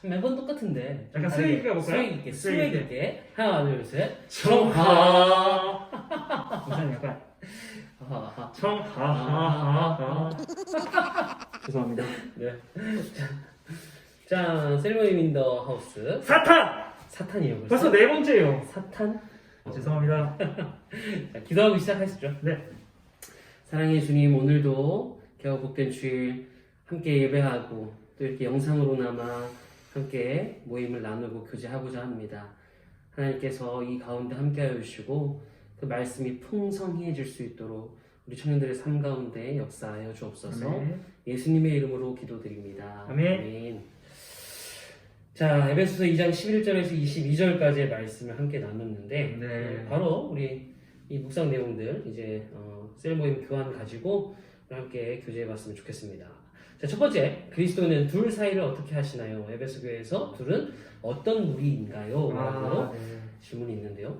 매번 똑같은데. 약간 스웨이 있게 가볼까요? 스웨이 있게. 하나, 둘, 셋. 청하. 우선 약간 하하. 청하하하. 죄송합니다. 네. 자, 셀모임 인 더 하우스. 사탄. 사탄이에요. 벌써 네 번째예요. 사탄? 죄송합니다. 자, 기도하고 시작하시죠. 네. 사랑의 주님, 오늘도 겨우 복된 주일 함께 예배하고 또 이렇게 영상으로나마 함께 모임을 나누고 교제하고자 합니다. 하나님께서 이 가운데 함께하여 주시고 그 말씀이 풍성해질 수 있도록 우리 청년들의 삶 가운데 역사하여 주옵소서. 아멘. 예수님의 이름으로 기도드립니다. 아멘. 자, 에베소서 2장 11절에서 22절까지의 말씀을 함께 나눴는데 네. 바로 우리 이 묵상 내용들 이제 셀모임 교환 가지고 함께 교제해봤으면 좋겠습니다. 자, 첫 번째, 그리스도는 둘 사이를 어떻게 하시나요? 에베소 교회에서 둘은 어떤 무리인가요? 라고 네. 질문이 있는데요.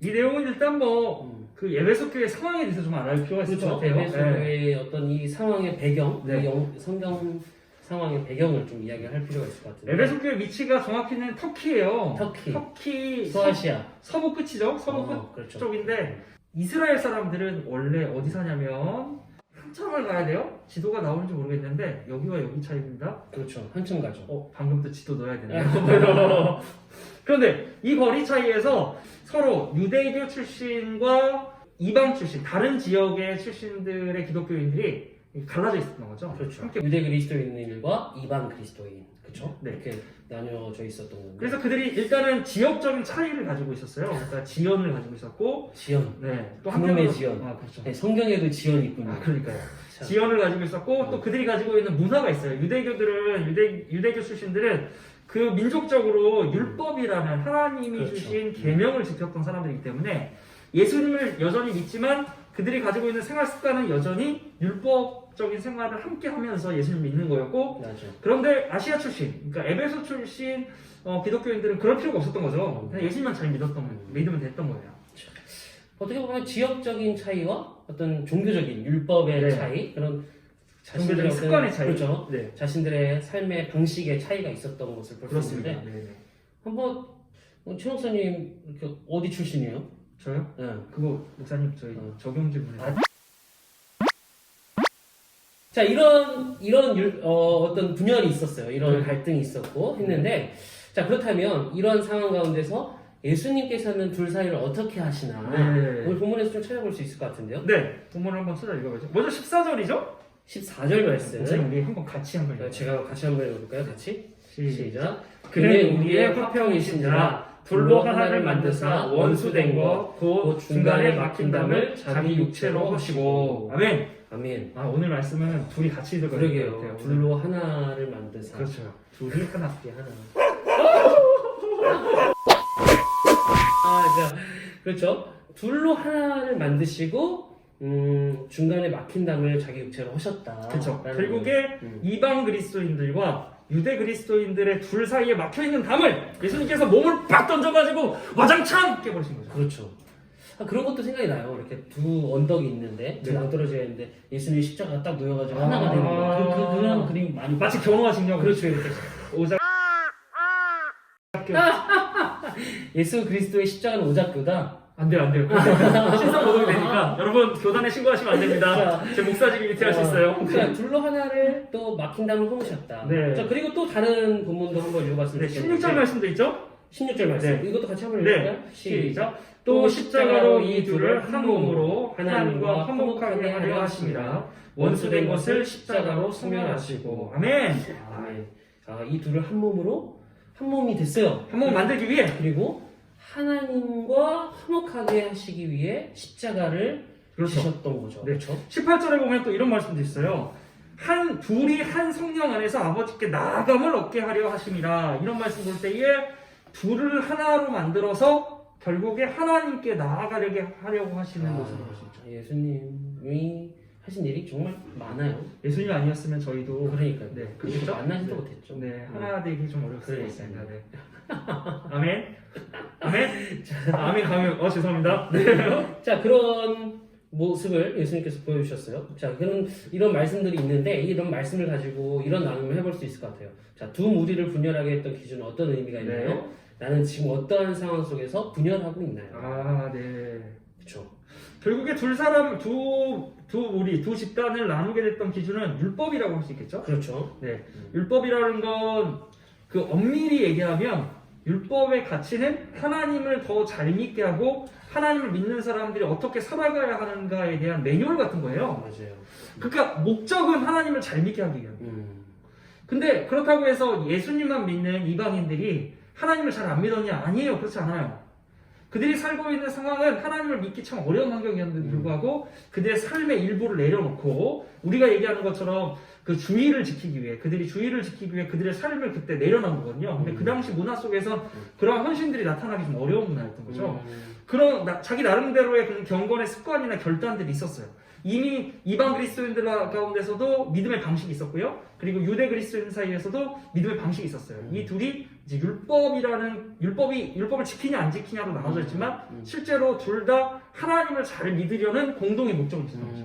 이 내용은 일단 그 에베소 교회 상황에 대해서 좀 알아볼 필요가 있을 것 그렇죠. 같아요. 에베소 교회의 어떤 이 상황의 배경, 네. 성경 상황의 배경을 좀 이야기할 필요가 있을 것 같은데. 에베소 교회 위치가 정확히는 터키예요. 터키 소아시아. 서부 끝이죠. 서부 끝 그렇죠. 쪽인데 이스라엘 사람들은 원래 어디 사냐면 한참을 가야 돼요. 지도가 나오는지 모르겠는데 여기와 여기 차이입니다. 그렇죠. 한참 가죠. 방금 또 지도 넣어야 되네요. 그런데 이 거리 차이에서 서로 유대교 출신과 이방 출신, 다른 지역의 출신들의 기독교인들이 갈라져 있었던 거죠. 그렇죠. 함께. 유대 그리스도인들과 이방 그리스도인, 그렇죠? 네. 이렇게 나뉘어져 있었던 건데. 그래서 그들이 일단은 지역적인 차이를 가지고 있었어요. 그러니까 지연을 가지고 있었고, 지연. 네, 또 그놈의 한편으로 지연. 아, 그렇죠. 네, 성경에도 지연이 있군요. 그러니까요. 참. 지연을 가지고 있었고, 또 그들이 가지고 있는 문화가 있어요. 유대교들은 유대교 출신들은 그 민족적으로 율법이라는 하나님이 그렇죠. 주신 계명을 지켰던 사람들이기 때문에 예수님을 여전히 믿지만 그들이 가지고 있는 생활 습관은 여전히 율법적인 생활을 함께 하면서 예수님을 믿는 거였고, 맞아. 그런데 아시아 출신, 그러니까 에베소 출신 기독교인들은 그럴 필요가 없었던 거죠. 그냥 예수님만 잘 믿으면 됐던 거예요. 어떻게 보면 지역적인 차이와 어떤 종교적인 율법의 네. 차이, 그런 종교적인 어떤- 습관의 차이. 그렇죠. 네. 자신들의 삶의 방식의 차이가 있었던 것을 볼 수 그렇습니다. 있는데 네, 네. 한번 최 목사님 이렇게 어디 출신이에요? 저요? 네. 그거 목사님 저희 적용질문에 자, 이런 어떤 분열이 있었어요. 이런 네. 갈등이 있었고 했는데, 자, 그렇다면 이런 상황 가운데서 예수님께서는 둘 사이를 어떻게 하시나 네. 오늘 본문에서 좀 찾아볼 수 있을 것 같은데요. 네, 본문을 한번 찾아 읽어보죠. 먼저 14절이죠? 14절 말씀. 목사님 우리 한번 같이 한번 읽어요. 제가 같이 한번 읽어볼까요? 같이? 시작. 그는 우리의 화평이신지라 둘로 하나를 만드사 원수된 것 곧 중간에 막힌 담을 자기 육체로 하시고. 아멘. 아멘. 오늘 말씀은 둘이 같이 읽을 거예요. 그러게요. 둘로 하나를 만드사. 그렇죠. 둘이 하나. 하나. 자, 그렇죠. 둘로 하나를 만드시고 중간에 막힌 담을 자기 육체로 하셨다. 그렇죠. 결국에 이방 그리스도인들과 유대 그리스도인들의 둘 사이에 막혀 있는 담을 예수님께서 몸을 팍 던져가지고 와장창 깨버리신 거죠. 그렇죠. 그런 것도 생각이 나요. 이렇게 두 언덕이 있는데 두 네. 낭떠러져 있는데 예수님이 십자가가 딱 놓여가지고 하나가 되는 거. 그런 그림 많이 마치 경호와 직녀. 그렇죠. 이렇게 오자. 예수 그리스도의 십자가는 오작교다. 안 돼요. 신상 모독이 되니까 여러분 교단에 신고하시면 안 됩니다. 제 목사직이 밑에 할 수 있어요. 그냥 둘로 하나를 또 막힌 담을 허무셨다. 네. 자, 그리고 또 다른 본문도 한번 읽어봤으면 네, 좋겠는데 16절 말씀도 있죠? 16절 말씀. 네. 이것도 같이 한번 네. 읽어볼까요? 시작. 또 십자가로 이 둘을 한 몸으로 하나님과 화목하게 하려 하심이라. 원수된 것을 십자가로 소멸하시고. 아멘. 아멘. 자, 이 둘을 한 몸으로 한 몸이 됐어요. 한 몸 만들기 위해. 그리고 하나님과 화목하게 하시기 위해 십자가를 그렇죠. 지셨던 거죠. 네. 그렇죠. 18절에 보면 또 이런 말씀도 있어요. 둘이 한 성령 안에서 아버지께 나아감을 얻게 하려 하심이라. 이런 말씀 볼 때에 둘을 하나로 만들어서 결국에 하나님께 나아가려고 하시는 모습을 볼 수 있죠. 예수님이 하신 일이 정말 많아요. 예수님 아니었으면 저희도 그러니까요. 네, 그렇게 만나지도 못했죠. 네, 하나 되기 좀 어려울 수 그러니까요. 있습니다. 네. 아멘. 아멘. 아멘 가면 죄송합니다. 네. 자, 그런 모습을 예수님께서 보여주셨어요. 자, 그런 이런 말씀들이 있는데 이런 말씀을 가지고 이런 나눔을 해볼 수 있을 것 같아요. 자, 두 무리를 분열하게 했던 기준은 어떤 의미가 있나요? 네. 나는 지금 어떠한 상황 속에서 분열하고 있나요? 아, 네. 그렇죠. 결국에 두 집단을 나누게 됐던 기준은 율법이라고 할 수 있겠죠? 그렇죠. 네. 율법이라는 건 그 엄밀히 얘기하면 율법의 가치는 하나님을 더 잘 믿게 하고 하나님을 믿는 사람들이 어떻게 살아가야 하는가에 대한 매뉴얼 같은 거예요. 맞아요. 그러니까 목적은 하나님을 잘 믿게 하기 위한. 근데 그렇다고 해서 예수님만 믿는 이방인들이 하나님을 잘 안 믿었냐? 아니에요. 그렇지 않아요. 그들이 살고 있는 상황은 하나님을 믿기 참 어려운 환경이었는데도 불구하고 그들의 삶의 일부를 내려놓고 우리가 얘기하는 것처럼 그 주의를 지키기 위해 그들이 주의를 지키기 위해 그들의 삶을 그때 내려놓은 거거든요. 근데 그 당시 문화 속에선 그러한 헌신들이 나타나기 좀 어려운 문화였던 거죠. 그런 자기 나름대로의 그런 경건의 습관이나 결단들이 있었어요. 이미 이방 그리스도인들 가운데서도 믿음의 방식이 있었고요. 그리고 유대 그리스도인 사이에서도 믿음의 방식이 있었어요. 이 둘이 이제 율법을 지키냐 안 지키냐로 나눠져 있지만 실제로 둘 다 하나님을 잘 믿으려는 공동의 목적이 있었던 거죠.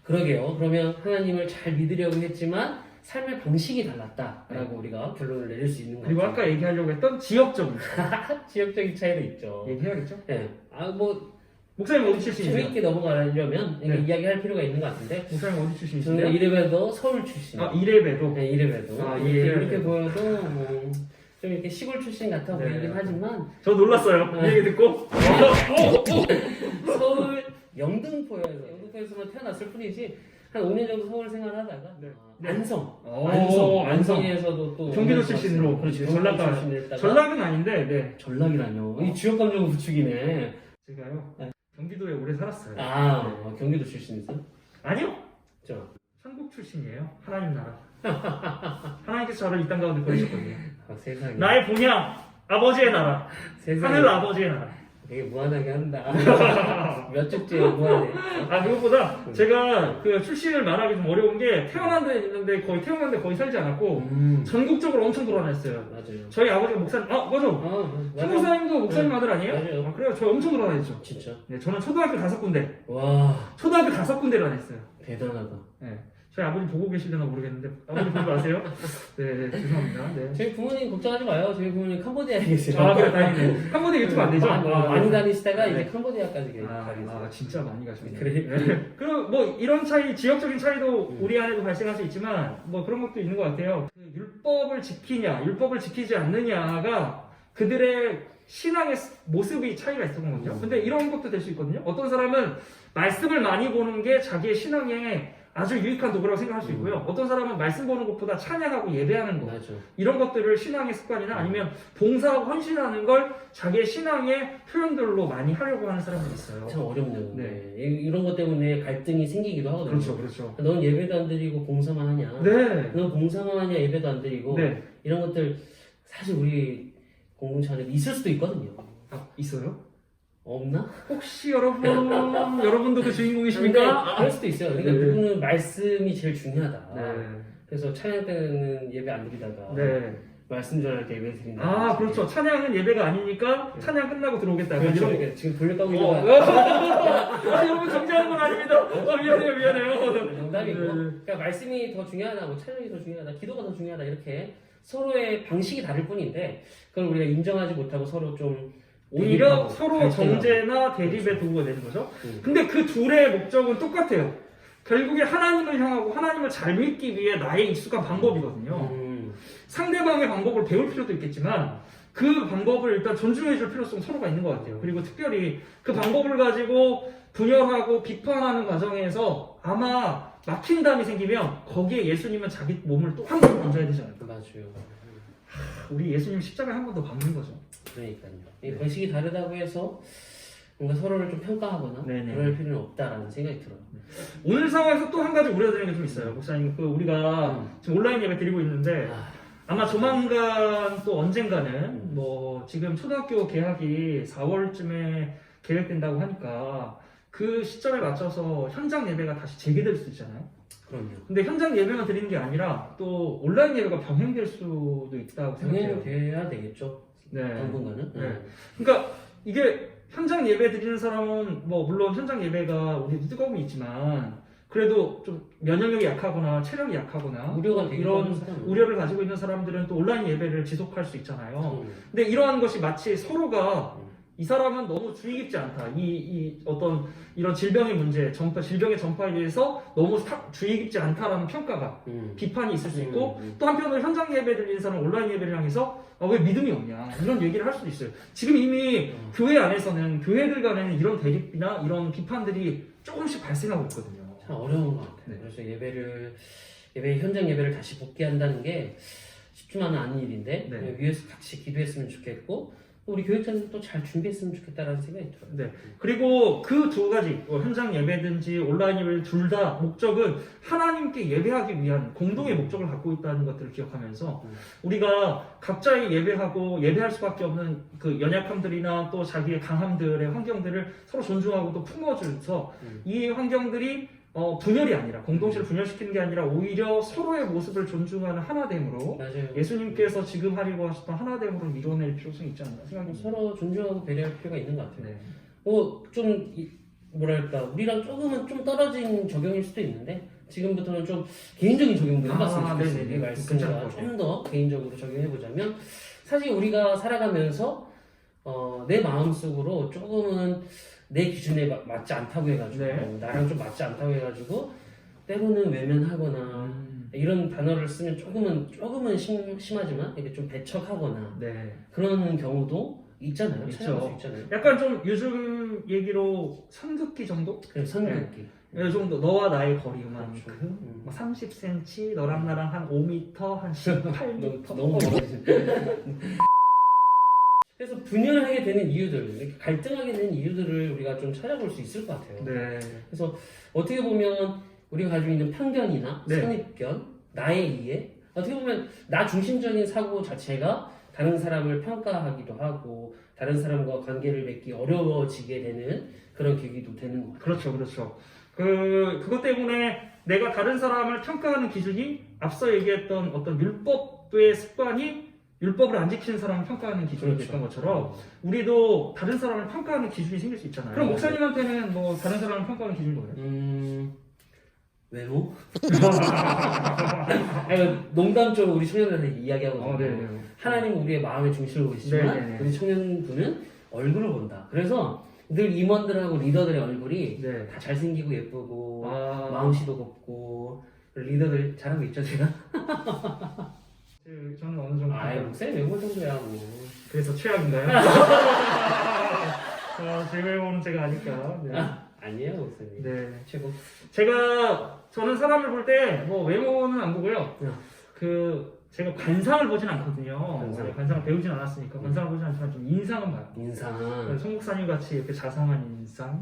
그러게요. 그러면 하나님을 잘 믿으려고 했지만 삶의 방식이 달랐다라고 우리가 결론을 내릴 수 있는 거죠. 그리고 아까 얘기하려고 했던 지역적인 지역적인 차이도 있죠. 얘기해야겠죠? 네. 목사님 어디 출신이세요? 재미있게 넘어가려면 네. 이야기할 필요가 있는 것 같은데 목사님 어디 저는 출신이신데요? 이래봬도 서울 출신. 이래봬도. 네, 이래봬도. 아, 이렇게 보여도 좀 이렇게 시골 출신 같아 네. 보이긴 하지만 저 놀랐어요. 이 얘기 듣고. 서울 영등포에서만 태어났을 뿐이지 한 5년 정도 서울 생활하다가 네. 안성. 안성. 안성에서도 또 경기도 오래 출신으로. 살았어요. 그렇지. 전라도 전라도 출신이었다가 전락은 아닌데, 네. 전락이라뇨. 이 지역 감정 구축이네. 제가요. 네. 경기도에 오래 살았어요. 경기도 출신이세요? 아니요. 저. 한국 출신이에요. 하나님 나라. 하나님께서 저를 이 땅 가운데 보내셨거든요. 세상에. 나의 본향, 아버지의 나라. 세상에. 하늘 아버지의 나라. 되게 무한하게 한다. 몇 주째 무한해. 그것보다 제가 그 출신을 말하기 좀 어려운 게 태어난 데 있는데 태어난 데 거의 살지 않았고 전국적으로 엄청 돌아다녔어요. 맞아요. 저희 아버지가 목사님, 맞아. 맞아. 목사님도 목사님 아들 아니에요? 맞아요. 그래요. 저 엄청 돌아다녔죠. 진짜. 네, 저는 초등학교 5군데. 와, 초등학교 5군데를 다녔어요. 대단하다. 네. 저희 아버님 보고 계시려나 모르겠는데 아버님 보지 마세요. 네, 죄송합니다. 네. 저희 부모님 걱정하지 마요. 저희 부모님 캄보디아에 계세요. 그래, 다행이네. 캄보디아 유튜브 안 되죠? 많이 다니시다가 이제 네. 캄보디아까지 가겠어요. 진짜 많이 가셨네. 그래. 네. 그리고 뭐 이런 차이, 지역적인 차이도 우리 안에도 발생할 수 있지만 뭐 그런 것도 있는 것 같아요. 그 율법을 지키냐, 율법을 지키지 않느냐가 그들의 신앙의 모습이 차이가 있었던 거거든요. 근데 이런 것도 될 수 있거든요. 어떤 사람은 말씀을 많이 보는 게 자기의 신앙에 아주 유익한 도구라고 생각할 수 있고요. 어떤 사람은 말씀 보는 것보다 찬양하고 예배하는 것, 맞아. 이런 것들을 신앙의 습관이나 아니면 봉사하고 헌신하는 걸 자기의 신앙의 표현들로 많이 하려고 하는 사람들이 있어요. 참 어렵네요. 네. 이런 것 때문에 갈등이 생기기도 하거든요. 그렇죠. 넌 예배도 안 드리고 봉사만 하냐? 네. 넌 봉사만 하냐? 예배도 안 드리고 네. 이런 것들 사실 우리 공동체 안에 있을 수도 있거든요. 있어요? 없나? 혹시 여러분도 그 주인공이십니까? 그럴 수도 있어요. 그러니까 네. 누구는 말씀이 제일 중요하다. 네. 그래서 찬양 때는 예배 안 드리다가 네. 말씀 전할 때 예배 드린다. 그렇죠. 찬양은 예배가 아니니까 찬양 끝나고 들어오겠다. 그렇죠. 이런- 그러니까 지금 돌려가고 여러분 정지하는 건 아닙니다. 미안해요. 농담이고. 네. 그러니까 말씀이 더 중요하다, 뭐 찬양이 더 중요하다, 기도가 더 중요하다 이렇게 서로의 방식이 다를 뿐인데 그걸 우리가 인정하지 못하고 서로 좀 오히려 대립하고 서로 갈등하고. 정죄나 대립의 도구가 되는 거죠. 음. 근데 그 둘의 목적은 똑같아요. 결국에 하나님을 향하고 하나님을 잘 믿기 위해 나의 익숙한 방법이거든요. 상대방의 방법을 배울 필요도 있겠지만 그 방법을 일단 존중해 줄 필요성 서로가 있는 것 같아요. 그리고 특별히 그 방법을 가지고 분열하고 비판하는 과정에서 아마 막힌담이 생기면 거기에 예수님은 자기 몸을 또 한 번 던져야 되지 않을까. 맞아요. 우리 예수님 십자가에 한 번 더 박는 거죠. 그러니까요. 이 네. 방식이 다르다고 해서 뭔가 서로를 좀 평가하거나 네네. 그럴 필요는 없다라는 생각이 들어요. 오늘 상황에서 또 한 가지 우려되는 게 좀 있어요. 목사님, 우리가 지금 온라인 예배 드리고 있는데 아마 조만간 또 언젠가는 뭐 지금 초등학교 개학이 4월쯤에 계획된다고 하니까 그 시점에 맞춰서 현장 예배가 다시 재개될 수도 있잖아요. 그럼요. 근데 현장 예배만 드리는 게 아니라 또 온라인 예배가 병행될 수도 있다고 생각해요. 당연히 돼야 되겠죠. 네. 당분간은. 네. 그러니까 이게 현장 예배 드리는 사람은 뭐 물론 현장 예배가 우리도 뜨거움이 있지만 그래도 좀 면역력이 약하거나 체력이 약하거나 우려가 되기도 이런 하는 사람은. 우려를 가지고 있는 사람들은 또 온라인 예배를 지속할 수 있잖아요. 음. 근데 이러한 것이 마치 서로가 이 사람은 너무 주의 깊지 않다. 이 어떤 이런 질병의 문제, 질병의 전파에 대해서 너무 주의 깊지 않다라는 평가가 비판이 있을 수 있고 또 한편으로 현장 예배 드리는 사람은 온라인 예배를 향해서 왜 믿음이 없냐 이런 얘기를 할 수도 있어요. 지금 이미 교회 안에서는 교회들 간에는 이런 대립이나 이런 비판들이 조금씩 발생하고 있거든요. 참 어려운 것 같아요. 네. 그래서 현장 예배를 다시 복귀한다는 게 쉽지만은 않은 일인데 네. 위에서 같이 기도했으면 좋겠고 또 우리 교육자는 또 잘 준비했으면 좋겠다라는 생각이 들어요. 네. 그리고 그 두 가지 현장 예배든지 온라인 예배 둘 다 목적은 하나님께 예배하기 위한 공동의 목적을 갖고 있다는 것들을 기억하면서 우리가 각자의 예배하고 예배할 수밖에 없는 그 연약함들이나 또 자기의 강함들의 환경들을 서로 존중하고 또 품어줘서 이 환경들이 분열이 아니라 공동체를 분열시키는 게 아니라 오히려 서로의 모습을 존중하는 하나됨으로 맞아요. 예수님께서 지금 하려고 하셨던 하나됨으로 이뤄낼 필요성이 있지 않나 생각합니다. 서로 존중하고 배려할 필요가 있는 것 같아요. 네. 뭐랄까 우리랑 조금은 좀 떨어진 적용일 수도 있는데 지금부터는 좀 개인적인 적용도 해봤으면 좋겠어요. 네네네. 이 말씀과 좀 더 개인적으로 적용해보자면 사실 우리가 살아가면서 내 마음속으로 조금은 내 기준에 맞지 않다고 해가지고 네. 나랑 좀 맞지 않다고 해가지고 때로는 외면하거나 이런 단어를 쓰면 조금은 심하지만 이게 좀 배척하거나 네. 그런 경우도 있잖아요. 있죠. 찾아볼 수 있잖아요. 약간 좀 요즘 얘기로 선긋기 정도? 그리고 선긋기. 이 정도 너와 나의 거리만큼 그렇죠. 뭐 30cm 너랑 나랑 한 5m 한 18m 너무 멀어지네. 그래서 분열하게 되는 이유들, 이렇게 갈등하게 되는 이유들을 우리가 좀 찾아볼 수 있을 것 같아요. 네. 그래서 어떻게 보면 우리가 가지고 있는 편견이나 네. 선입견, 나의 이해, 어떻게 보면 나 중심적인 사고 자체가 다른 사람을 평가하기도 하고 다른 사람과 관계를 맺기 어려워지게 되는 그런 계기도 되는 것 같아요. 그렇죠, 그렇죠. 그것 때문에 내가 다른 사람을 평가하는 기준이 앞서 얘기했던 어떤 율법의 습관이 율법을 안 지키는 사람을 평가하는 기준이 됐던 것처럼 우리도 다른 사람을 평가하는 기준이 생길 수 있잖아요. 그럼 목사님한테는 뭐 다른 사람을 평가하는 기준이 뭐예요? 외모? 아니, 농담적으로 우리 청년들한테 이야기하거든요. 네네. 하나님은 우리의 마음의 중심을 보시지만 네네네. 우리 청년부는 얼굴을 본다. 그래서 늘 임원들하고 리더들의 얼굴이 네. 다 잘생기고 예쁘고 아. 마음씨도 곱고 리더들 잘하고 있죠 제가? 저는 어느 정도. 목사님 외모 정도야 뭐. 그래서 최악인가요? 제 외모는 제가 아니까. 네. 아니에요 목사님. 네. 최고. 저는 사람을 볼 때 뭐 외모는 안 보고요. 응. 제가 관상을 보진 않거든요. 관상. 관상을 배우진 않았으니까 관상을 보진 않지만 좀 인상은 봐요. 인상. 송 목사님 같이 이렇게 자상한 인상.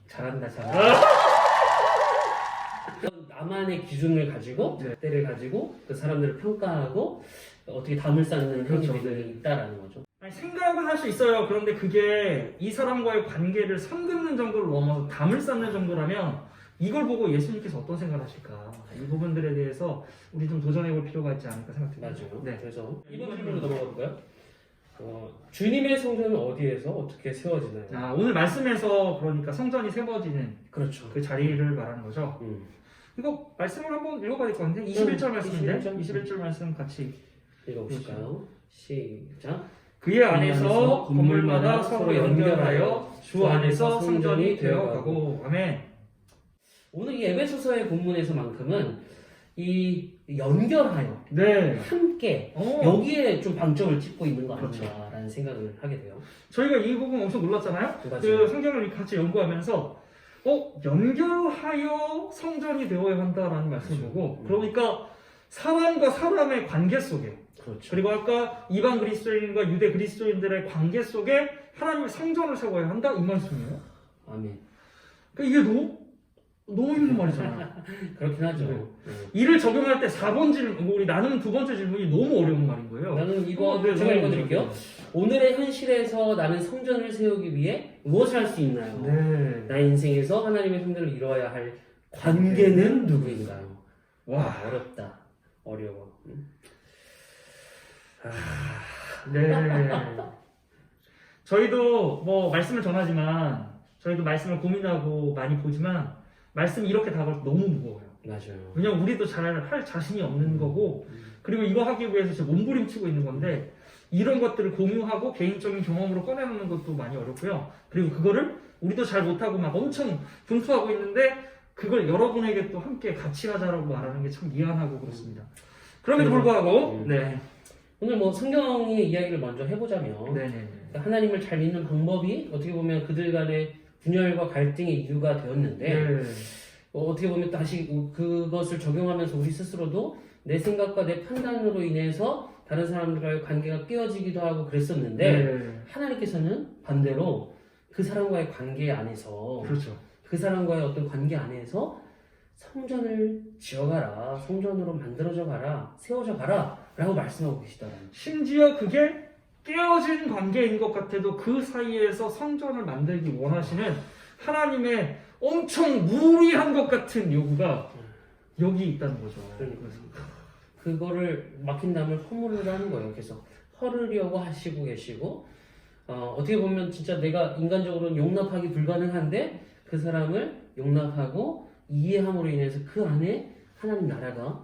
잘한다 잘한다. 나만의 기준을 가지고 네. 때를 가지고 그 사람들을 평가하고 어떻게 담을 쌓는 그렇죠. 행위들이 있다라는 거죠. 아니, 생각은 할 수 있어요. 그런데 그게 이 사람과의 관계를 선긋는 정도를 넘어서 담을 쌓는 정도라면 이걸 보고 예수님께서 어떤 생각을 하실까? 이 부분들에 대해서 우리 좀 도전해볼 필요가 있지 않을까 생각됩니다. 맞아요. 네. 그래서 이번 질문으로 넘어가 볼까요? 주님의 성전은 어디에서 어떻게 세워지나요? 오늘 말씀에서 그러니까 성전이 세워지는 그렇죠. 그 자리를 말하는 거죠. 이거 말씀을 한번 읽어봐야 될 것 같은데 21절 말씀인데 21절 말씀 같이 읽어보실까요? 시작. 그의 안에서 건물마다 서로 연결하여 주 안에서 성전이 되어가고 아멘. 오늘 이 에베소서의 본문에서만큼은 이 연결하여 네. 함께 여기에 좀 방점을 찍고 있는 거 아닌가라는 생각을 하게 돼요. 저희가 이 부분 엄청 놀랐잖아요. 맞아요. 그 성경을 같이 연구하면서 연결하여 성전이 되어야 한다라는 말씀을 보고 그러니까 사람과 사람의 관계 속에 그렇죠. 그리고 아까 이방 그리스도인과 유대 그리스도인들의 관계 속에 하나님의 성전을 세워야 한다 이 말씀이에요. 아멘. 그러니까 이게 너무 힘든 말이잖아요. 그렇긴 하죠. 네. 이를 적용할 때 4번 질문, 우리 나누는 두 번째 질문이 너무 어려운 말인 거예요. 나는 이거 네, 제가 너무 읽어드릴게요. 어려워요. 오늘의 현실에서 나는 성전을 세우기 위해 무엇을 할 수 있나요? 네. 나의 인생에서 하나님의 성전을 이루어야 할 관계는 누구인가요? 와. 어렵다. 어려워. 네. 저희도 뭐 말씀을 전하지만 저희도 말씀을 고민하고 많이 보지만 말씀이 이렇게 다가올 때 너무 무거워요. 맞아요. 왜냐면 우리도 잘 할 자신이 없는 거고 그리고 이거 하기 위해서 지금 몸부림치고 있는 건데 이런 것들을 공유하고 개인적인 경험으로 꺼내놓는 것도 많이 어렵고요. 그리고 그거를 우리도 잘 못하고 막 엄청 분투하고 있는데 그걸 여러분에게 또 함께 같이 하자라고 말하는 게 참 미안하고 그렇습니다. 그럼에도 불구하고 네. 오늘 뭐 성경의 이야기를 먼저 해보자면 네네. 하나님을 잘 믿는 방법이 어떻게 보면 그들 간의 분열과 갈등의 이유가 되었는데 네. 어떻게 보면 다시 그것을 적용하면서 우리 스스로도 내 생각과 내 판단으로 인해서 다른 사람들과의 관계가 깨어지기도 하고 그랬었는데 네. 하나님께서는 반대로 그 사람과의 관계 안에서 그렇죠. 그 사람과의 어떤 관계 안에서 성전을 지어가라, 성전으로 만들어져 가라, 세워져 가라 라고 말씀하고 계시더라고요. 심지어 그게 깨어진 관계인 것 같아도 그 사이에서 성전을 만들기 원하시는 하나님의 엄청 무리한 것 같은 요구가 여기 있다는 거죠. 그러니까 그거를 막힌 담을 허물으로 하는 거예요. 그래서 헐으려고 하시고 계시고 어떻게 보면 진짜 내가 인간적으로는 용납하기 불가능한데 그 사람을 용납하고 이해함으로 인해서 그 안에 하나님 나라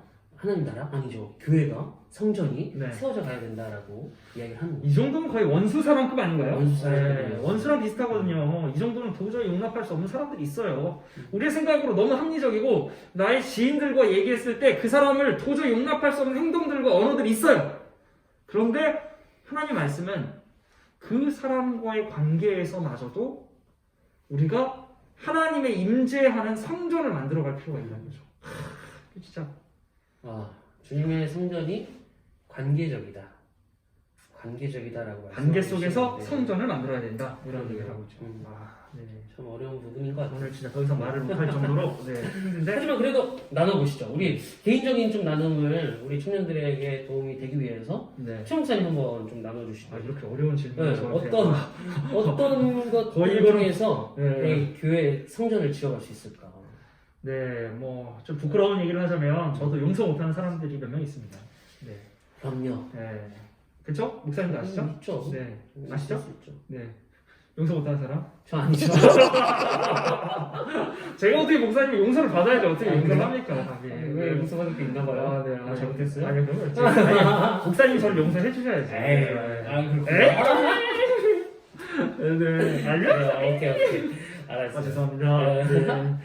아니죠, 교회가 성전이 네. 세워져 가야 된다라고 이야기를 하는 거예요. 이 정도면 거의 원수 사람급 아닌가요? 원수 사람급. 네, 원수랑 비슷하거든요. 이 정도는 도저히 용납할 수 없는 사람들이 있어요. 우리의 생각으로 너무 합리적이고 나의 지인들과 얘기했을 때 그 사람을 도저히 용납할 수 없는 행동들과 언어들이 있어요. 그런데 하나님 말씀은 그 사람과의 관계에서마저도 우리가 하나님의 임재하는 성전을 만들어갈 필요가 있다는 거죠. 진짜 주님의 성전이 관계적이다라고 관계 속에서 말씀하시는데 성전을 만들어야 된다 이런 얘기를 하고 있죠. 네. 참 어려운 부분인 것 같아요. 오늘 진짜 더 이상 말을 못할 정도로 네, 힘든데 하지만 그래도 나눠보시죠. 우리 개인적인 좀 나눔을 우리 청년들에게 도움이 되기 위해서 네. 최 목사님 한번 좀 나눠주시죠. 이렇게 어려운 질문을 네, 저한테 어떤 것 거의 이거는- 중에서 네. 이 교회 성전을 지어갈 수 있을까? 네, 뭐 좀 부끄러운 얘기를 하자면 저도 용서 못하는 사람들이 몇 명 있습니다. 네, 그럼요. 네, 그렇죠? 목사님도 아시죠? 있죠. 네, 아시죠? 수 있죠. 네, 용서 못하는 사람? 저 아니죠. 제가 어떻게 목사님이 용서를 받아야지 어떻게 아, 용서를 그래요? 합니까? 왜 용서받을 게 있나 봐요. 네, 아, 잘못했어요? 아니요, 그런 거 없지. 아니, 목사님 저를 용서해 주셔야지. 그렇구나. 네, 아니요? 오케이. 알았어요. 죄송합니다. 네.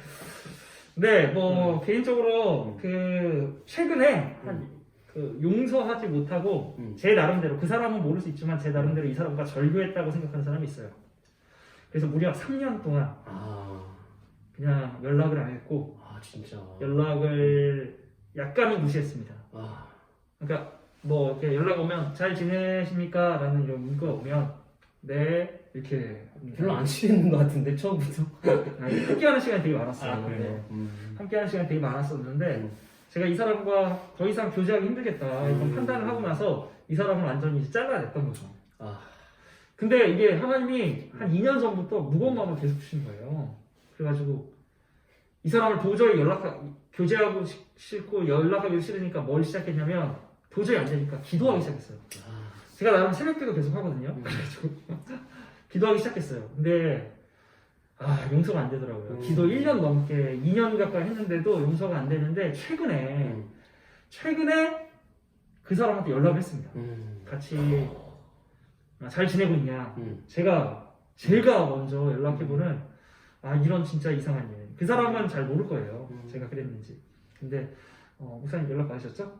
네, 뭐 개인적으로 그 최근에 그 용서하지 못하고 제 나름대로 그 사람은 모를 수 있지만 제 나름대로 이 사람과 절교했다고 생각하는 사람이 있어요. 그래서 무려 3년 동안 그냥 연락을 안 했고 진짜. 연락을 약간은 무시했습니다. 그러니까 뭐 이렇게 연락 오면 잘 지내십니까? 라는 이런 문구가 오면 네 이렇게 별로 안 친했는 것 같은데 처음부터. 함께하는 시간이 되게 많았어요. 그래요? 함께하는 시간이 되게 많았었는데 제가 이 사람과 더 이상 교제하기 힘들겠다 이런 판단을 하고 나서 이 사람을 완전히 이제 잘라냈던 거죠. 근데 이게 하나님이 한 2년 전부터 무거운 마음을 계속 주신 거예요. 그래가지고 이 사람을 도저히 교제하고 싫고 연락하기 싫으니까 뭘 시작했냐면 도저히 안 되니까 기도하기 시작했어요. 제가 나름 새벽기도 계속 하거든요. 그래가지고 기도하기 시작했어요. 근데 용서가 안 되더라고요. 기도 1년 넘게 2년 가까이 했는데도 용서가 안 되는데 최근에 그 사람한테 연락을 했습니다. 같이 잘 지내고 있냐. 제가 먼저 연락해보는 이런 진짜 이상한 일. 그 사람은 잘 모를 거예요. 제가 그랬는지. 근데 목사님 연락 받으셨죠?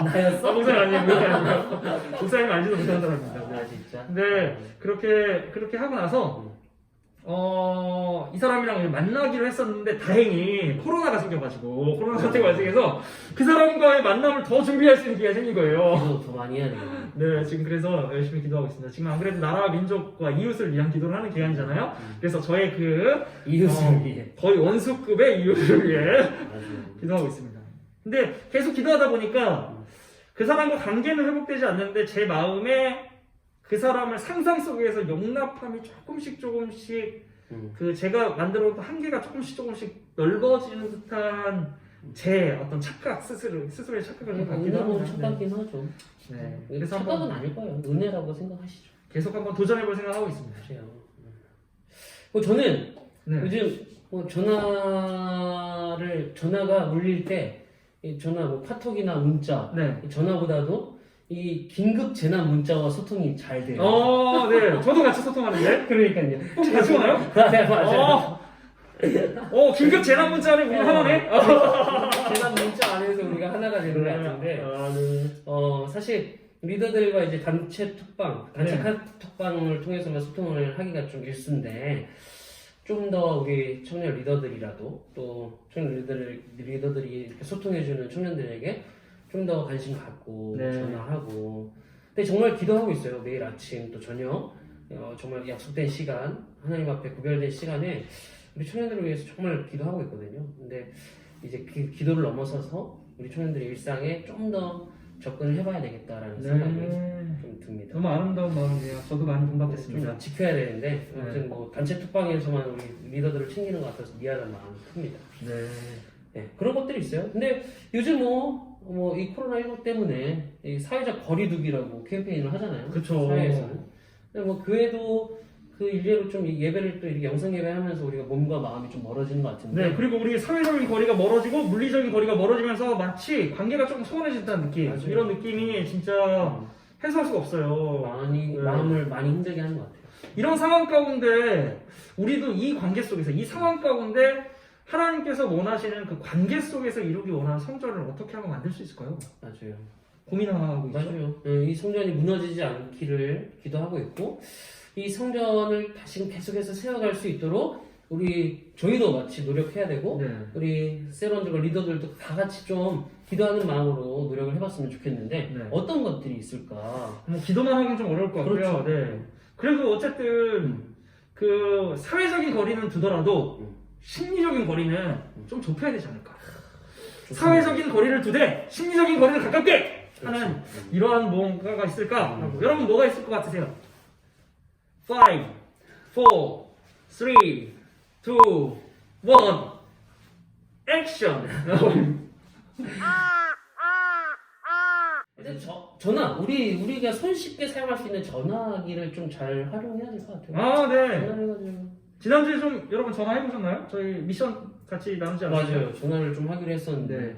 나였어? 목사님 아니에요. 목사님 알지도 못하는 사람입니다. 진짜. 근데 그렇게 하고 나서 이 사람이랑 만나기로 했었는데 다행히 코로나가 생겨가지고 코로나 사태가 발생해서 그 사람과의 만남을 더 준비할 수 있는 기회가 생긴 거예요. 기도 더 많이 해야 되겠네. 네, 지금 그래서 열심히 기도하고 있습니다. 지금 안 그래도 나라와 민족과 이웃을 위한 기도를 하는 기간이잖아요. 그래서 저의 이웃을 위해. 거의 원수급의 이웃을 위해 맞아요. 기도하고 있습니다. 근데 계속 기도하다 보니까 그 사람과 관계는 회복되지 않는데 제 마음에 그 사람을 상상 속에서 용납함이 조금씩 그 제가 만들어놓은 한계가 조금씩 넓어지는 듯한 제 어떤 착각 스스로의 착각을 좀 갖기도 은혜로 합니다. 착각이긴 하죠. 네. 그래서 착각은 아닐 거예요. 은혜라고 생각하시죠. 계속 한번 도전해볼 생각하고 있습니다. 그래요. 저는 네. 요즘 전화가 울릴 때, 이 전화 카톡이나 문자, 네. 전화보다도 이 긴급 재난 문자와 소통이 잘 돼요. 네. 저도 같이 소통하는데. 그러니까요. 혹시 같이 오나요? 네, 맞아요. 긴급 재난 문자는 우리 하나네? 재난 문자 안에서 우리가 하나가 되는 것 같은데, 네. 사실 리더들과 이제 단체 네. 카톡방을 통해서만 소통을 하기가 좀 일수인데, 좀 더 우리 청년 리더들이라도 또 청년 리더들이 이렇게 소통해주는 청년들에게 좀 더 관심 갖고 네. 전화하고. 근데 정말 기도하고 있어요. 매일 아침 또 저녁 정말 약속된 시간, 하나님 앞에 구별된 시간에 우리 청년들을 위해서 정말 기도하고 있거든요. 근데 이제 그 기도를 넘어서서 우리 청년들의 일상에 좀 더 접근을 해봐야 되겠다라는 생각이 좀 듭니다. 너무 아름다운 마음이에요. 저도 많이 좀 공감됐습니다. 지켜야 되는데 아무튼 단체 톡방에서만 우리 리더들을 챙기는 것 같아서 미안한 마음이 큽니다. 네, 그런 것들이 있어요. 근데 요즘 이 코로나19 때문에 이 사회적 거리두기라고 캠페인을 하잖아요. 그쵸. 사회에서는. 근데 그 외에도 그 일례로 좀 예배를 또 이렇게 영상 예배하면서 우리가 몸과 마음이 좀 멀어지는 것 같은데. 네, 그리고 우리 사회적인 거리가 멀어지고 물리적인 거리가 멀어지면서 마치 관계가 조금 소원해진다는 느낌. 맞아요. 이런 느낌이 진짜 해소할 수가 없어요. 네. 마음을 많이 힘들게 하는 것 같아요. 이런 상황 가운데 우리도 이 관계 속에서 이 상황 가운데 하나님께서 원하시는 그 관계 속에서 이루기 원하는 성전을 어떻게 하면 만들 수 있을까요? 맞아요. 고민하고 있죠. 맞아요. 이 성전이 무너지지 않기를 기도하고 있고, 이 성전을 다시 계속해서 세워갈 수 있도록 저희도 같이 노력해야 되고, 네. 우리 세런들과 리더들도 다 같이 좀 기도하는 마음으로 노력을 해봤으면 좋겠는데, 네. 어떤 것들이 있을까? 기도만 하긴 좀 어려울 것 같고요. 그렇죠. 네. 그래도 어쨌든 그 사회적인 거리는 두더라도 심리적인 거리는 좀 좁혀야 되지 않을까. 사회적인 거리를 두되 심리적인 거리를 가깝게 하는 이러한 뭔가가 있을까? 여러분 뭐가 있을 것 같으세요? 5, 4, 3, 2, 1, 액션! 근데 우리가 손쉽게 사용할 수 있는 전화기를 좀 잘 활용해야 될 것 같아요. 네. 전화해가지고. 지난주에 좀 여러분 전화해보셨나요? 저희 미션 같이 나누지 않았어요? 맞아요. 전화를 좀 하기로 했었는데. 네.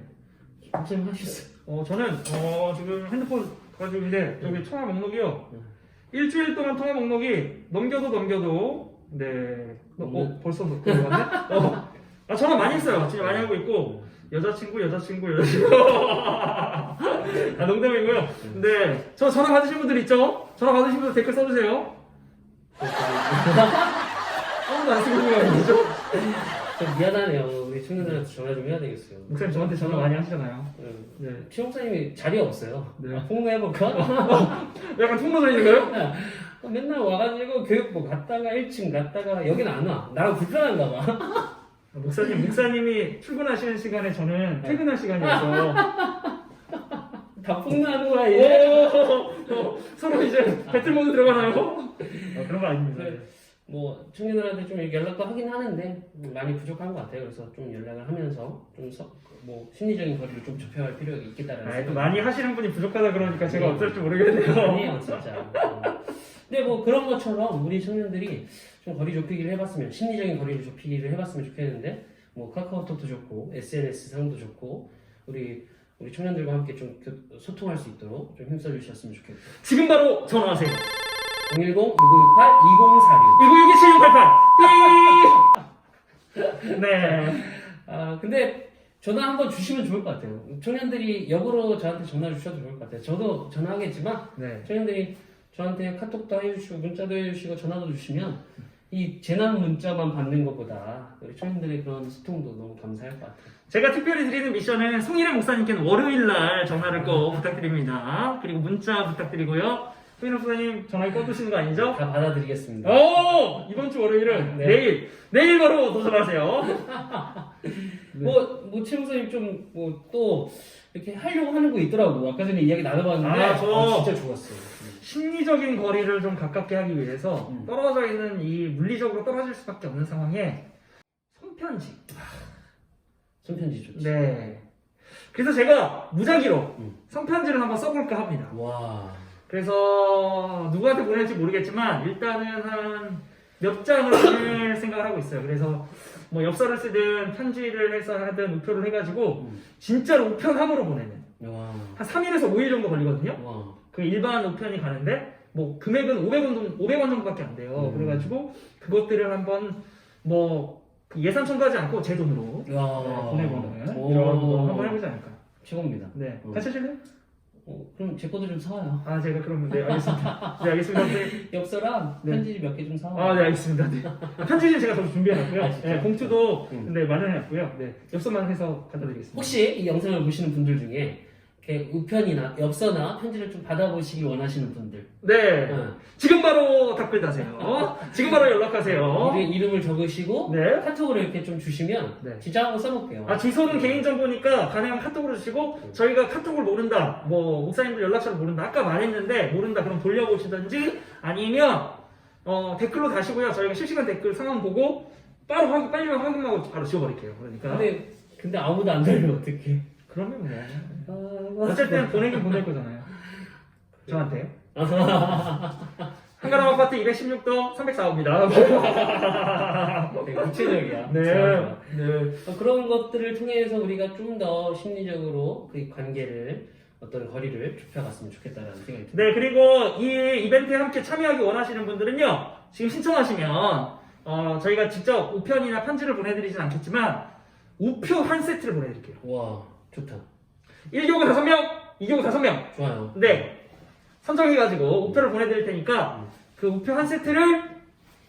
한참 하셨어요. 저는 지금 핸드폰 가지고 있는데 여기 통화 목록이요. 일주일 동안 통화 목록이 넘겨도 벌써 넘어갔네? 전화 많이 했어요. 진짜 많이 하고 있고 여자친구 농담이고요. 근데 저 전화 받으신 분들 있죠? 전화 받으신 분들 댓글 써주세요. 아무도 안 쓰고 있는 거죠? 좀 미안하네요. 우리 청년들한테 전화 좀 해야 되겠어요. 목사님 저한테 전화 많이 하시잖아요. 네. 피용사님이 자리가 없어요. 네. 홍보해볼까? 약간 통로 다니는가요? 맨날 와가지고 교육부 갔다가 1층 갔다가 여긴 안 와. 나랑 불편한가 봐. 목사님이 출근하시는 시간에 저는 퇴근할 시간이어서 다 폭로하는 거야, 얘. 서로 이제 배틀 모드 들어가나요? 그런 거 아닙니다. 청년들한테 좀 이렇게 연락도 하긴 하는데 많이 부족한 것 같아요. 그래서 좀 연락을 하면서 좀 심리적인 거리를 좀 좁혀갈 필요가 있겠다라는 또 생각이 많이 하시는 분이 부족하다 그러니까 제가 어쩔 줄 모르겠네요. 아니에요, 진짜. 근데 그런 것처럼 우리 청년들이 좀 거리 좁히기를 해봤으면, 심리적인 거리를 좁히기를 해봤으면 좋겠는데, 카카오톡도 좋고, SNS 상도 좋고, 우리 청년들과 함께 좀 소통할 수 있도록 좀 힘써주셨으면 좋겠고. 지금 바로 전화하세요. 010-6968-2046. 1967-88. 네. 근데 전화 한번 주시면 좋을 것 같아요. 청년들이 역으로 저한테 전화 주셔도 좋을 것 같아요. 저도 전화하겠지만, 네. 청년들이 저한테 카톡도 해주시고 문자도 해주시고 전화도 주시면 이 재난 문자만 받는 것보다 우리 청년들의 그런 소통도 너무 감사할 것 같아요. 제가 특별히 드리는 미션은 송일의 목사님께는 월요일날 전화를 꼭 부탁드립니다. 그리고 문자 부탁드리고요. 송일의 목사님 전화기 꺼두시는 거 아니죠? 다 받아드리겠습니다. 이번 주 월요일은 네. 내일 바로 도전하세요. 최무사님 좀 또 이렇게 하려고 하는 거 있더라고. 아까 전에 이야기 나눠봤는데 진짜 좋았어요. 심리적인 거리를 좀 가깝게 하기 위해서 떨어져 있는 이 물리적으로 떨어질 수밖에 없는 상황에 손편지. 손편지 좋지. 네. 그래서 제가 무작위로 손편지를 한번 써볼까 합니다. 와. 그래서 누구한테 보낼지 모르겠지만 일단은 한 몇 장을 보낼 생각을 하고 있어요. 그래서 뭐 엽서를 쓰든 편지를 해서 하든 우표를 해가지고 진짜로 우편함으로 보내는 와. 한 3일에서 5일 정도 걸리거든요. 와. 그 일반 우편이 가는데 뭐 금액은 500원 정도밖에 안 돼요. 그래가지고 그것들을 한번 뭐그 예산 첨가하지 않고 제 돈으로 야. 보내보는 오. 이런 거 한번 해보지 않을까. 최고입니다. 네, 어. 같이 하실래요? 그럼 제 것도 좀 사와요. 아 제가 그러면 네 알겠습니다. 네 알겠습니다. 네. 엽서랑 네. 편지 몇 개 좀 사와. 아 네 알겠습니다. 네. 편지는 제가 더 준비해놨고요. 아, 진짜? 네, 봉투도 응. 마련해놨고요. 네, 엽서만 해서 갖다 드리겠습니다. 혹시 이 영상을 보시는 분들 중에 이렇게 우편이나 엽서나 편지를 좀 받아보시길 원하시는 분들, 네, 응. 지금 바로 답글 다세요. 지금 바로 연락하세요. 이름을 적으시고 네. 카톡으로 이렇게 좀 주시면 네. 진짜 한번 써볼게요. 아 주소는 개인정보니까 가능하면 카톡으로 주시고 저희가 카톡을 모른다 뭐 목사님들 연락처를 모른다 아까 말했는데 모른다 그럼 돌려보시든지 아니면 댓글로 다시고요 저희가 실시간 댓글 상황 보고 바로 빨리만 확인하고 바로 지워버릴게요. 그러니까 근데 아무도 안 들면 어떡해. 그러면 뭐 어쨌든 보내긴 보낼 거잖아요. 저한테 한가람 아파트 216동 304호입니다. 되게 구체적이야. 네. 좋아. 네. 그런 것들을 통해서 우리가 좀 더 심리적으로 그 관계를 어떤 거리를 좁혀갔으면 좋겠다라는 생각이 듭니다. 네, 그리고 이 이벤트에 함께 참여하기 원하시는 분들은요, 지금 신청하시면, 저희가 직접 우편이나 편지를 보내드리진 않겠지만, 우표 한 세트를 보내드릴게요. 와, 좋다. 1교구 5명, 2교구 5명. 좋아요. 네. 선정해가지고 우표를 보내드릴 테니까, 그 우표 한 세트를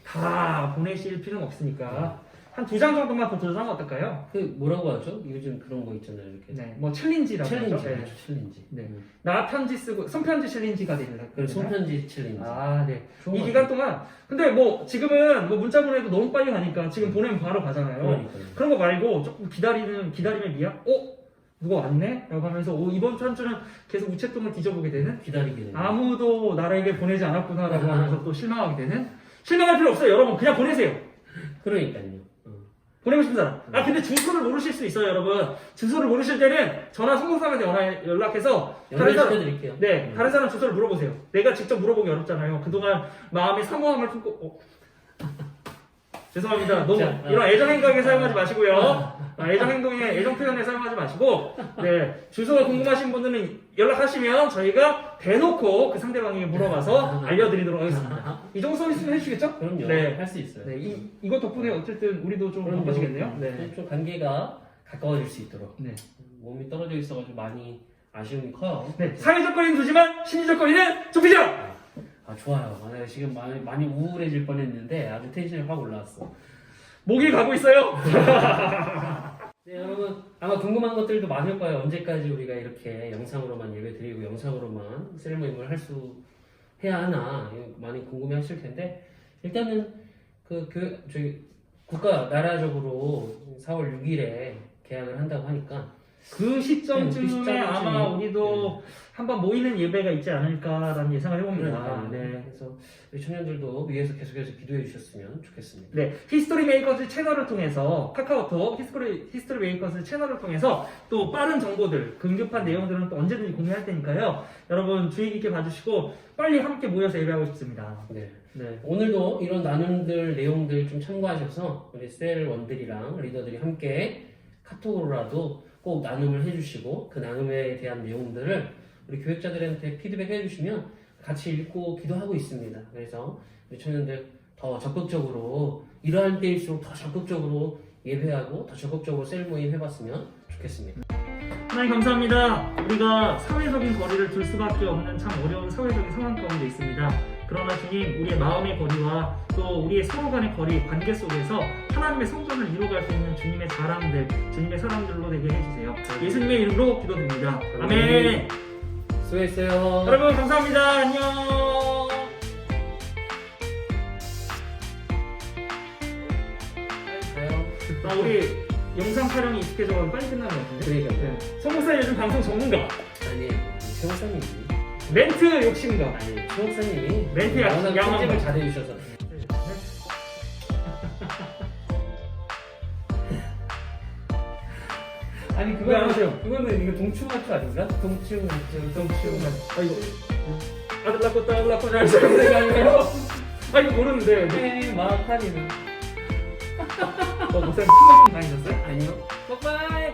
다 보내실 필요는 없으니까, 한 2장 정도만 더 들어서 하면 어떨까요? 그 뭐라고 하죠? 요즘 그런 거 있잖아요. 이렇게. 네, 뭐 챌린지라고 챌린지. 하죠. 네. 그렇죠, 챌린지. 네. 나 편지 쓰고, 손편지 챌린지가 되는 그리고 손편지 챌린지. 아, 네. 좋은 이 것 기간 동안 근데 뭐 지금은 뭐 문자 보내도 너무 빨리 가니까 지금 보내면 바로 가잖아요. 그러니까요. 그런 거 말고 조금 기다림의 미학? 누가 왔네? 라고 하면서 이번 한 주는 계속 우체통을 뒤져보게 되는 기다리게 되는. 아무도 나에게 보내지 않았구나라고 하면서 또 실망하게 되는 실망할 필요 없어요. 여러분 그냥 보내세요. 그러니까요. 보내고 싶은 사람. 근데 주소를 모르실 수 있어요, 여러분. 주소를 모르실 때는 전화 송공사한테 연락해서 다른 사람 연락시켜드릴게요. 네, 다른 사람 주소를 물어보세요. 내가 직접 물어보기 어렵잖아요. 그동안 마음의 사모함을 품고 죄송합니다. 너무 자, 이런 애정 행동에 사용하지 마시고요. 애정 행동에 애정 표현에 사용하지 마시고 네, 주소가 궁금하신 분들은 연락하시면 저희가 대놓고 그 상대방에게 물어봐서 알려드리도록 하겠습니다. 이 정도 서비스는 해주시겠죠? 그럼요. 네. 할 수 있어요. 네, 이것 덕분에 어쨌든 우리도 좀 그럼요. 바빠지겠네요. 네. 좀 관계가 가까워질 수 있도록. 네. 몸이 떨어져 있어가지고 많이 아쉬움이 커요. 네, 사회적 거리는 두지만 심리적 거리는 좁히자. 아 좋아요. 내가 지금 많이 우울해질 뻔했는데 아주 텐션이 확 올라왔어. 목이 가고 있어요. 네, 여러분 아마 궁금한 것들도 많을 거예요. 언제까지 우리가 이렇게 영상으로만 예배드리고 영상으로만 셀모임을 해야 하나 이거 많이 궁금해하실 텐데 일단은 저희 국가 나라적으로 4월 6일에 개학을 한다고 하니까 그 시점쯤에 그 시점쯤이- 아마 우리도 한번 모이는 예배가 있지 않을까라는 예상을 해봅니다. 그러니까요. 네. 그래서 우리 청년들도 위에서 계속해서 기도해 주셨으면 좋겠습니다. 네, 히스토리 메이커즈 채널을 통해서 카카오톡 히스토리 메이커즈 채널을 통해서 또 빠른 정보들, 긴급한 내용들은 또 언제든지 공유할 테니까요. 여러분 주의 깊게 봐주시고 빨리 함께 모여서 예배하고 싶습니다. 네. 네, 오늘도 이런 나눔들 내용들 좀 참고하셔서 우리 셀원들이랑 리더들이 함께 카톡으로라도 꼭 나눔을 해주시고 그 나눔에 대한 내용들을 우리 교육자들한테 피드백 해주시면 같이 읽고 기도하고 있습니다. 그래서 우리 청년들 더 적극적으로 이러한 때일수록 더 적극적으로 예배하고 더 적극적으로 셀 모임 해봤으면 좋겠습니다. 하나님 감사합니다. 우리가 사회적인 거리를 둘 수밖에 없는 참 어려운 사회적인 상황 가운데 있습니다. 그러나 주님, 우리의 마음의 거리와 또 우리의 서로 간의 거리, 관계 속에서 하나님의 성전을 이루어갈 수 있는 주님의 사람들, 주님의 사람들로 되게 해주세요. 예수님의 이름으로 기도드립니다. 아멘. 수고했어요. 여러분 감사합니다. 안녕. 가요. 우리 영상 촬영이 익숙해져서 빨리 끝나는 것 같은데? 그러니까요. 성목사 요즘 방송 전문가. 아니 최 목사님이 멘트 욕심가. 아니 최 목사님이 멘트 워낙 양호한 편집을 거. 잘해주셔서 아니 왜 안 하세요? 그거는 이거 동충하트 아닌가? 동충하트 아이고. 아들 낳고 딸 낳고 잘 사는 생각이에요. 아 이거 모르는데. 네, 마카니는. 목사님 큰 말씀 다니셨어요? 아니요. 빠빠이.